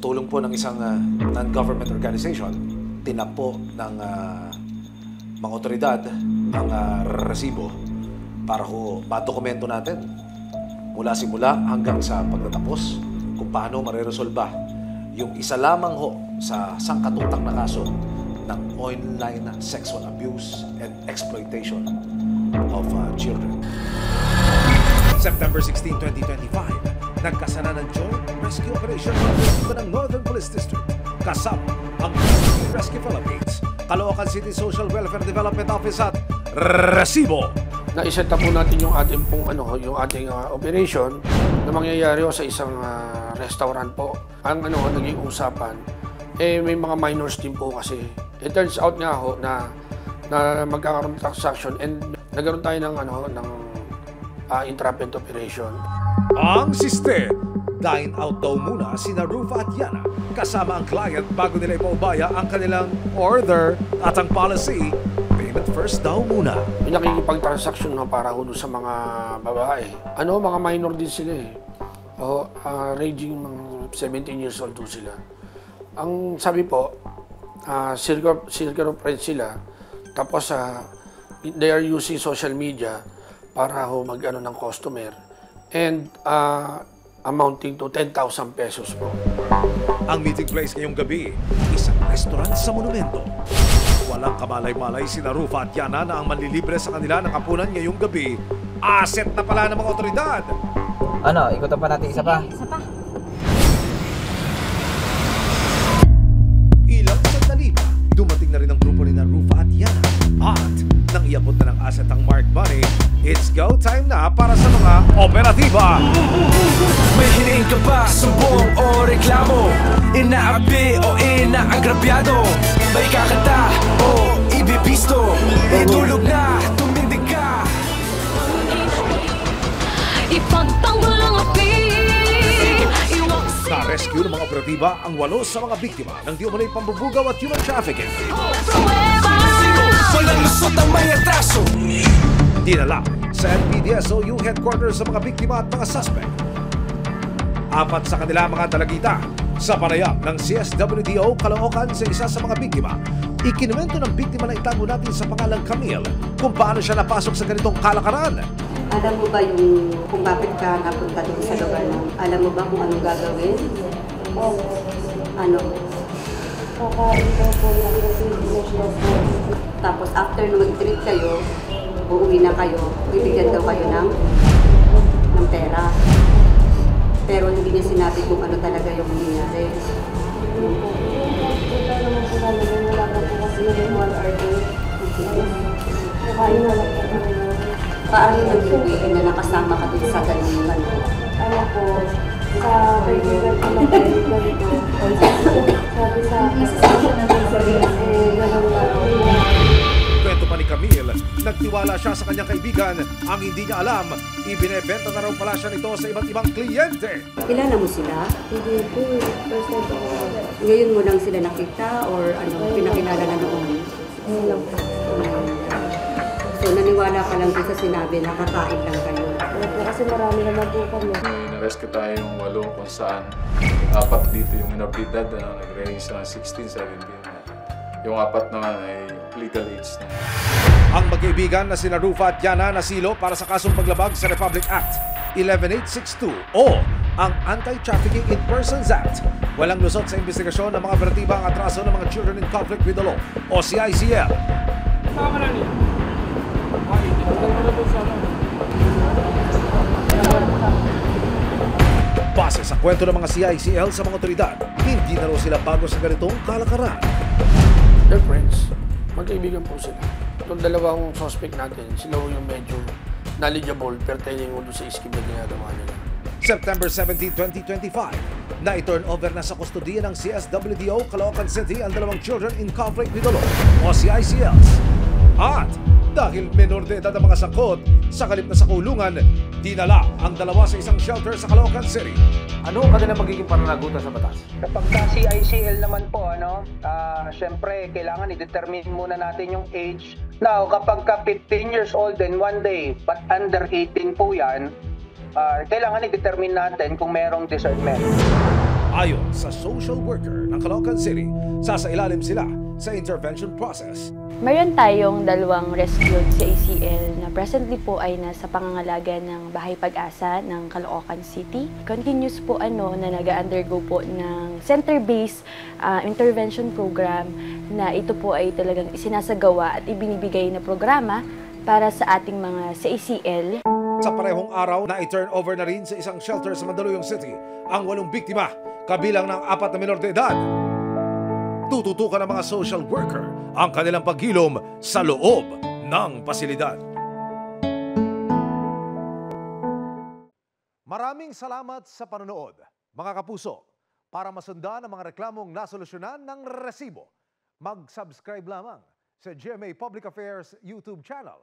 tulong po ng isang non-government organization, tinakpo ng mga otoridad ang resibo para ho madokumento natin mula simula hanggang sa pagtatapos kung paano mareresolba yung isa lamang ho sa sangkatutak na kaso ng online sexual abuse and exploitation of children. September 16, 2025, nagkasana ng Joint Rescue Operation ng Northern Police District kasama ang Rescue Philippines, Caloocan City Social Welfare Development Office at Resibo. Na-iset na po natin yung ating operation na mangyayari sa isang restaurant po. Ang naging usapan, may mga minors din po kasi. It turns out nga ho na magkakaroon ng transaction and nagkaroon tayo ng entrapment operation. Ang siste, dine out daw muna sina Rufa at Yana kasama ang client bago nila ipaubaya ang kanilang order at ang policy, payment first daw muna. May nakikipag-transaction para ho sa mga babae. Mga minor din sila eh. Ranging mga 17 years old do sila. Ang sabi po, circle of friends sila. Tapos they are using social media para ho ng customer and amounting to 10,000 pesos po. Ang meeting place ngayong gabi, isang restaurant sa Monumento. Walang kamalay-malay sina Rufa at Yana na ang manlilibre sa kanila ng hapunan ngayong gabi. Asset na pala ng mga otoridad. Ikutan pa natin isa pa. Isa pa. Ilang sandali pa, dumating na rin ang grupo ni Rufa at Yana. At nang iabot na ng asset ang marked money, it's go time na para sa mga operatiba. May hiniing ka ba, sumbong o reklamo? Inaapi o inaagrabyado? May kakanta o ibibisto? Itulog na, tumindig ka. Ipagtanggol ang api. Na-rescue ng mga operatiba ang 8 sa mga biktima ng di umano'y pambubugaw at human trafficking. Walang lusot ang may atraso. Dinala sa NPDSOU headquarters sa mga biktima at mga suspect. 4 sa kanila mga dalagita sa panayam ng CSWDO Caloocan sa isa sa mga biktima. Ikinuwento ng biktima na itago natin sa pangalang Camille kung paano siya napasok sa ganitong kalakaran. Alam mo ba yung kung bakit ka napunta dito sa lugar na? Alam mo ba kung anong gagawin? Oo. Ano? Kakain daw po ng business daw po. Tapos after na mag-treat kayo, uuwi na kayo, bibigyan daw kayo ng pera. Pero hindi niya sinabi kung ano talaga yung nangyayari. Ito naman po namin, wala pa po kasi yung 1 or 2. Kakain na lang po kami. Paano nag-uwi na nakasama ka dito sa ganun? Ano po, sa kaibigan ko lang kayo ganito. Sabi sa akin, gano'n na. Kwento pa ni Camille, nagtiwala siya sa kanyang kaibigan. Ang hindi niya alam, ibinebenta na raw pala siya nito sa iba't ibang kliyente. Kilala mo sila? Hindi po, first time po. Ngayon mo lang sila nakita or pinakilala na noon? Ngayon lang po. So naniwala ka lang din sa sinabi na kakain lang kayo? Kasi marami naman po kami. Na-rescue tayo yung 8 kung saan 4 dito yung inabridad na nag-range sa 16, 17. Yung 4 naman ay legal age na. Ang magkaibigan na sina Rufa at Yana nasilo para sa kasong paglabag sa Republic Act 11862 o ang Anti-Trafficking in Persons Act. Walang lusot sa investigasyon ng mga operatiba ang atraso ng mga Children in Conflict with the Law o CICL. Base sa kwento ng mga CICL sa mga otoridad, hindi na raw sila bago sa ganitong kalakaran. They're friends. Magkaibigan po sila. Itong dalawang suspect natin, sila yung medyo knowledgeable, pertaining mo doon sa scheme na ginagawa nila. September 17, 2025, na i-turn over na sa kustodiya ng CSWDO Caloocan City ang 2 Children in Conflict with the Law o CICLs. At dahil menor de edad ang mga sakot, sa kalip na sa kulungan, dinala ang 2 sa isang shelter sa Caloocan City. Ano ang kanilang magiging pananagutan sa batas? Kapag CICL naman po, syempre, kailangan i-determine muna natin yung age. Now, kapag ka 15 years old and 1 day, but under 18 po yan, kailangan i-determine natin kung merong discernment. Ayon sa social worker ng Caloocan City, sasailalim sila sa intervention process. Meron tayong 2 rescued sa ACL na presently po ay nasa pangangalaga ng Bahay Pag-asa ng Caloocan City. Continuous po na nag-undergo po ng center-based intervention program na ito po ay talagang isinasagawa at ibinibigay na programa para sa ating mga sa ACL. Sa parehong araw na i-turn over na rin sa isang shelter sa Mandaluyong City ang 8 biktima, kabilang ng 4 na menor de edad. Tututukan ng mga social worker ang kanilang paghilom sa loob ng pasilidad. Maraming salamat sa panonood, mga kapuso. Para masundan ang mga reklamong nasolusyonan ng resibo, mag-subscribe lamang sa GMA Public Affairs YouTube channel